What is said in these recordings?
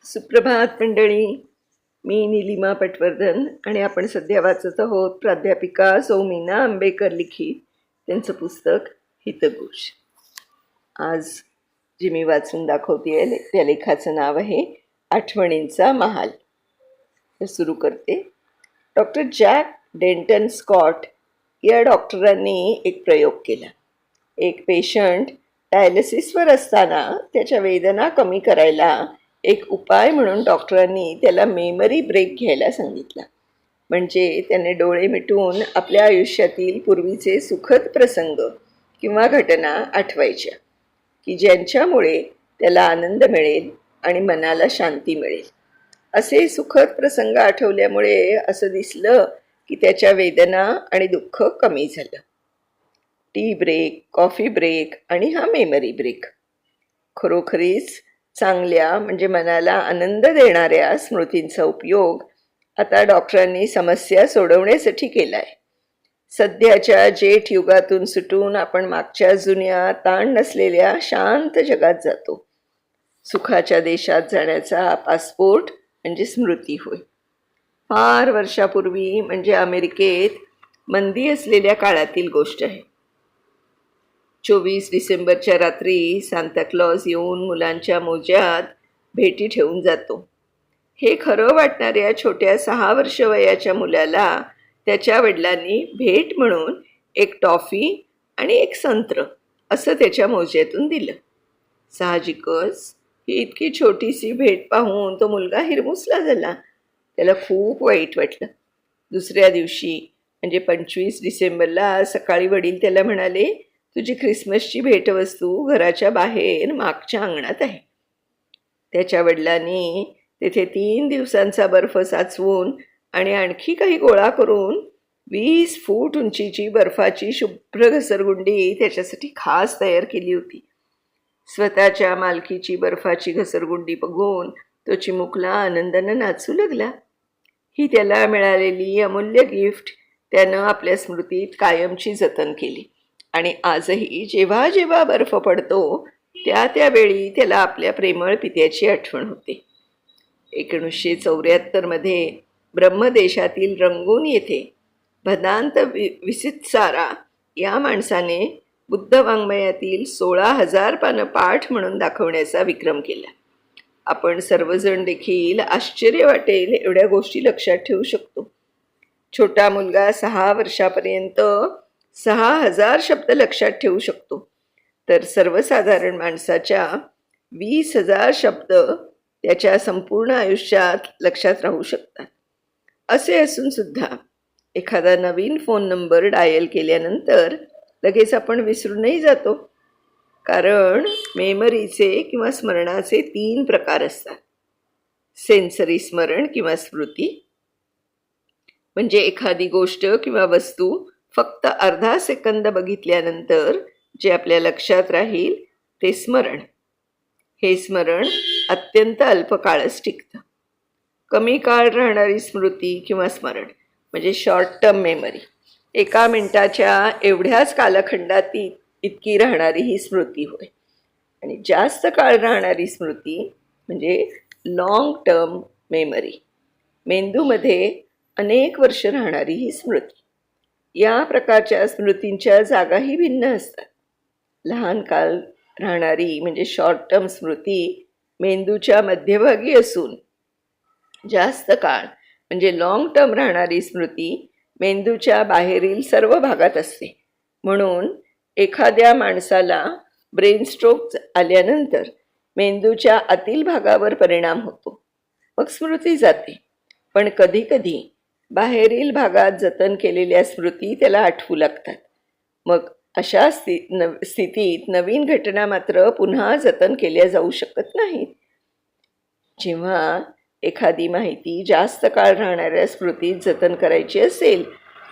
सुप्रभात मंडळी. मी निलिमा पटवर्धन आणि आपण सध्या वाचत आहोत प्राध्यापिका सौमीना आंबेकर लिखित त्यांचं पुस्तक हितगुज. आज जे मी वाचून दाखवते त्या लेखाचं नाव आहे आठवणींचा महाल. तर सुरू करते. डॉक्टर जॅक डेंटन स्कॉट या डॉक्टरांनी एक प्रयोग केला. एक पेशंट डायलिसिसवर असताना त्याच्या वेदना कमी करायला एक उपाय म्हणून डॉक्टरांनी त्याला मेमरी ब्रेक घ्यायला सांगितला. म्हणजे त्याने डोळे मिटून आपल्या आयुष्यातील पूर्वीचे सुखद प्रसंग किंवा घटना आठवायच्या की ज्यांच्यामुळे त्याला आनंद मिळेल आणि मनाला शांती मिळेल. असे सुखद प्रसंग आठवल्यामुळे असं दिसलं की त्याच्या वेदना आणि दुःख कमी झालं. टी ब्रेक, कॉफी ब्रेक आणि हा मेमरी ब्रेक खरोखरीच चांगल्या म्हणजे मनाला आनंद देणाऱ्या स्मृतींचा उपयोग आता डॉक्टरांनी समस्या सोडवण्यासाठी केला आहे. सध्याच्या जेठ युगातून सुटून आपण मागच्या जुन्या ताण नसलेल्या शांत जगात जातो. सुखाच्या देशात जाण्याचा पासपोर्ट म्हणजे स्मृती होय. फार वर्षापूर्वी म्हणजे अमेरिकेत मंदी असलेल्या काळातील गोष्ट आहे. 24 डिसेंबरच्या रात्री सांताक्लॉज येऊन मुलांच्या मोज्यात भेटी ठेवून जातो. हे खरं वाटणाऱ्या छोट्या 6 वर्ष वयाच्या मुलाला त्याच्या वडिलांनी भेट म्हणून एक टॉफी आणि एक संत्र असं त्याच्या मोज्यातून दिलं. साहजिकच ही इतकी छोटीशी भेट पाहून तो मुलगा हिरमुसला झाला. त्याला खूप वाईट वाटलं. दुसऱ्या दिवशी म्हणजे 25 डिसेंबरला सकाळी वडील त्याला म्हणाले, तुझी ख्रिसमसची भेटवस्तू घराच्या बाहेर मागच्या अंगणात आहे. त्याच्या वडिलांनी तेथे 3 दिवसांचा बर्फ साचवून आणि आणखी काही गोळा करून 20 फूट उंचीची बर्फाची शुभ्र घसरगुंडी त्याच्यासाठी खास तयार केली होती. स्वतःच्या मालकीची बर्फाची घसरगुंडी बघून तो चिमुकला आनंदानं नाचू लागला. ही त्याला मिळालेली अमूल्य गिफ्ट त्यानं आपल्या स्मृतीत कायमची जतन केली आणि आजही जेव्हा जेव्हा बर्फ पडतो त्यावेळी त्याला आपल्या प्रेमळ पित्याची आठवण होते. 1974 ब्रह्मदेशातील रंगून येथे भदांत विसितसारा या माणसाने बुद्ध वाङ्मयातील 16,000 पानं पाठ म्हणून दाखवण्याचा विक्रम केला. आपण सर्वजण देखील आश्चर्य वाटेल एवढ्या गोष्टी लक्षात ठेवू शकतो. छोटा मुलगा 6 वर्षापर्यंत 6,000 शब्द लक्षात ठेवू शकतो, तर सर्वसाधारण माणसाच्या 20,000 शब्द त्याच्या संपूर्ण आयुष्यात लक्षात राहू शकतात. असे असून सुद्धा एखादा नवीन फोन नंबर डायल केल्यानंतर लगेच आपण विसरूनही जातो. कारण मेमरीचे किंवा स्मरणाचे 3 प्रकार असतात. सेन्सरी स्मरण किंवा स्मृती म्हणजे एखादी गोष्ट किंवा वस्तू फक्त अर्धा सेकंद बघितल्यानंतर जे आपल्या लक्षात राहील ते स्मरण. हे स्मरण अत्यंत अल्प काळच टिकतं. कमी काळ राहणारी स्मृती किंवा स्मरण म्हणजे शॉर्ट टर्म मेमरी. 1 मिनिटाच्या एवढ्याच कालखंडात इतकी राहणारी ही स्मृती होय. आणि जास्त काळ राहणारी स्मृती म्हणजे लॉंग टर्म मेमरी. मेंदूमध्ये अनेक वर्ष राहणारी ही स्मृती. या प्रकारच्या स्मृतींच्या जागाही भिन्न असतात. लहान काळ राहणारी म्हणजे शॉर्ट टर्म स्मृती मेंदूच्या मध्यभागी असून जास्त काळ म्हणजे लॉंग टर्म राहणारी स्मृती मेंदूच्या बाहेरील सर्व भागात असते. म्हणून एखाद्या माणसाला ब्रेन स्ट्रोक आल्यानंतर मेंदूच्या आतील भागावर परिणाम होतो, मग स्मृती जाते. पण कधीकधी बाहेरील भागात जतन केलेल्या स्मृती त्याला आठवू लागतात. मग अशा स्थितीत नवीन घटना मात्र पुन्हा जतन केल्या जाऊ शकत नाहीत. जेव्हा एखादी माहिती जास्त काळ राहणाऱ्या स्मृतीत जतन करायची असेल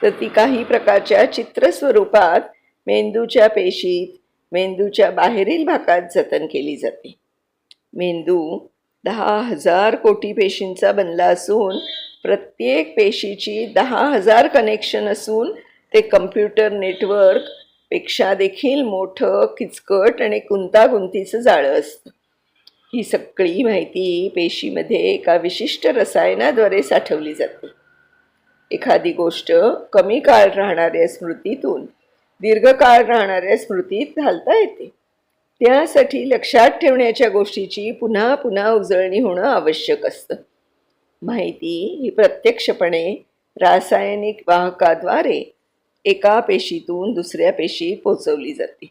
तर ती काही प्रकारच्या चित्रस्वरूपात मेंदूच्या पेशीत मेंदूच्या बाहेरील भागात जतन केली जाते. मेंदू 10,000 कोटी पेशींचा बनला असून प्रत्येक पेशीची 10,000 कनेक्शन असून ते कम्प्युटर नेटवर्क पेक्षा देखील मोठं, किचकट आणि गुंतागुंतीचं जाळं असतं. ही सगळी माहिती पेशीमध्ये एका विशिष्ट रसायनाद्वारे साठवली जाते. एखादी गोष्ट कमी काळ राहणाऱ्या स्मृतीतून दीर्घकाळ राहणाऱ्या स्मृतीत घालता येते. त्यासाठी लक्षात ठेवण्याच्या गोष्टीची पुन्हा पुन्हा उजळणी होणं आवश्यक असतं. माहिती ही प्रत्यक्षपणे रासायनिक वाहकाद्वारे एका पेशीतून दुसऱ्या पेशीत पोचवली जाते.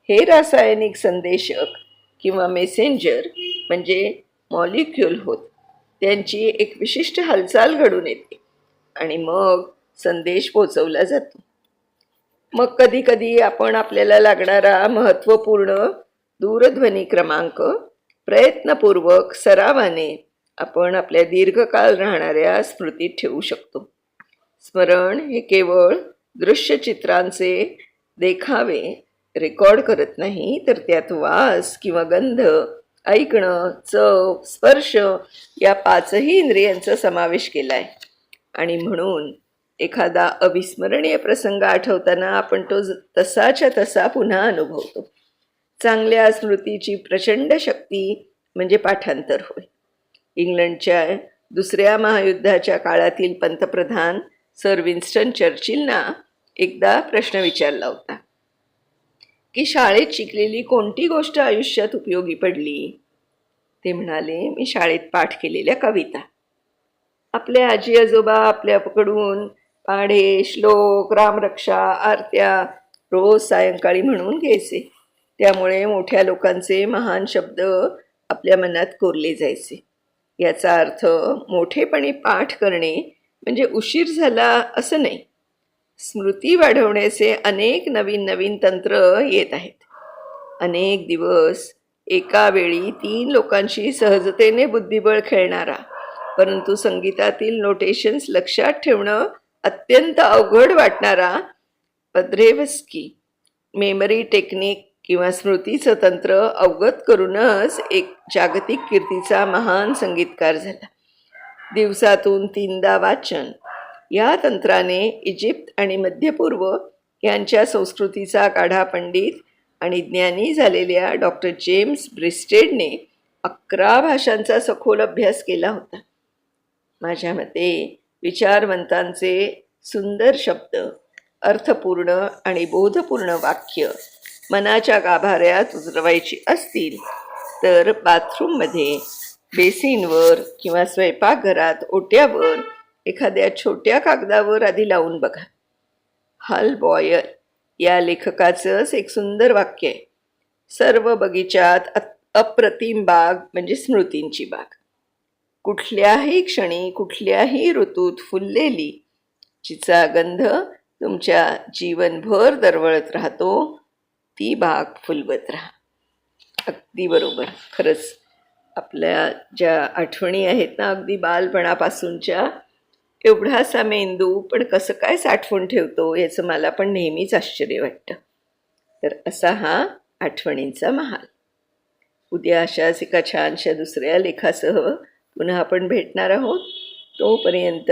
हे रासायनिक संदेशक किंवा मेसेंजर म्हणजे मॉलिक्यूल होत. त्यांची एक विशिष्ट हालचाल घडून येते आणि मग संदेश पोचवला जातो. मग कधी कधी आपण आपल्याला लागणारा महत्त्वपूर्ण दूरध्वनी क्रमांक प्रयत्नपूर्वक सरावाने आपण आपल्या दीर्घकाळ राहणाऱ्या स्मृतीत ठेवू शकतो. स्मरण हे केवळ दृश्यचित्रांचे देखावे रेकॉर्ड करत नाही, तर त्यात वास किंवा गंध, ऐकणं, चव, स्पर्श या 5ही इंद्रियांचा समावेश केला आहे. आणि म्हणून एखादा अविस्मरणीय प्रसंग आठवताना आपण तो तसाच्या तसा पुन्हा अनुभवतो. चांगल्या स्मृतीची प्रचंड शक्ती म्हणजे पाठांतर होय. इंग्लंडच्या दुसऱ्या महायुद्धाच्या काळातील पंतप्रधान सर विन्स्टन चर्चिलना एकदा प्रश्न विचारला होता की शाळेत शिकलेली कोणती गोष्ट आयुष्यात उपयोगी पडली. ते म्हणाले, मी शाळेत पाठ केलेल्या कविता. आपले आजी आजोबा आपल्याकडून पाढे, श्लोक, रामरक्षा, आरत्या रोज सायंकाळी म्हणून घ्यायचे. त्यामुळे मोठ्या लोकांचे महान शब्द आपल्या मनात कोरले जायचे. याचा अर्थ मोठेपणी पाठ करणे म्हणजे उशीर झाला असं नाही. स्मृती वाढवण्याचे अनेक नवीन नवीन तंत्र येत आहेत. अनेक दिवस एका वेळी 3 लोकांशी सहजतेने बुद्धिबळ खेळणारा, परंतु संगीतातील नोटेशन्स लक्षात ठेवणं अत्यंत अवघड वाटणारा पद्रेवस्की मेमरी टेक्निक किंवा स्मृतीचं तंत्र अवगत करूनच एक जागतिक कीर्तीचा महान संगीतकार झाला. दिवसातून 3दा वाचन या तंत्राने इजिप्त आणि मध्यपूर्व यांच्या संस्कृतीचा गाढा पंडित आणि ज्ञानी झालेल्या डॉक्टर जेम्स ब्रिस्टेडने 11 भाषांचा सखोल अभ्यास केला होता. माझ्या मते विचारवंतांचे सुंदर शब्द, अर्थपूर्ण आणि बोधपूर्ण वाक्य मनाच्या गाभाऱ्यात उतरवायची असतील तर बाथरूममध्ये, बेसिनवर किंवा स्वयंपाकघरात ओट्यावर एखाद्या छोट्या कागदावर आधी लावून बघा. हल बॉयल या लेखकाचंच एक सुंदर वाक्य आहे, सर्व बगीचात अप्रतिम बाग म्हणजे स्मृतींची बाग. कुठल्याही क्षणी कुठल्याही ऋतूत फुललेली, जिचा गंध तुमच्या जीवनभर दरवळत राहतो, ती बाग फुलवत राहा. अगदी बरोबर. खरंच आपल्या ज्या आठवणी आहेत ना, अगदी बालपणापासूनच्या, एवढासा मेंदू पण कसं काय साठवून ठेवतो याचं मला पण नेहमीच आश्चर्य वाटतं. तर असा हा आठवणींचा महाल. उद्या अशाच एका छानशा दुसऱ्या लेखासह पुन्हा आपण भेटणार आहोत. तोपर्यंत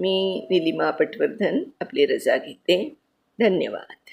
मी निलिमा पटवर्धन आपली रजा घेते. धन्यवाद.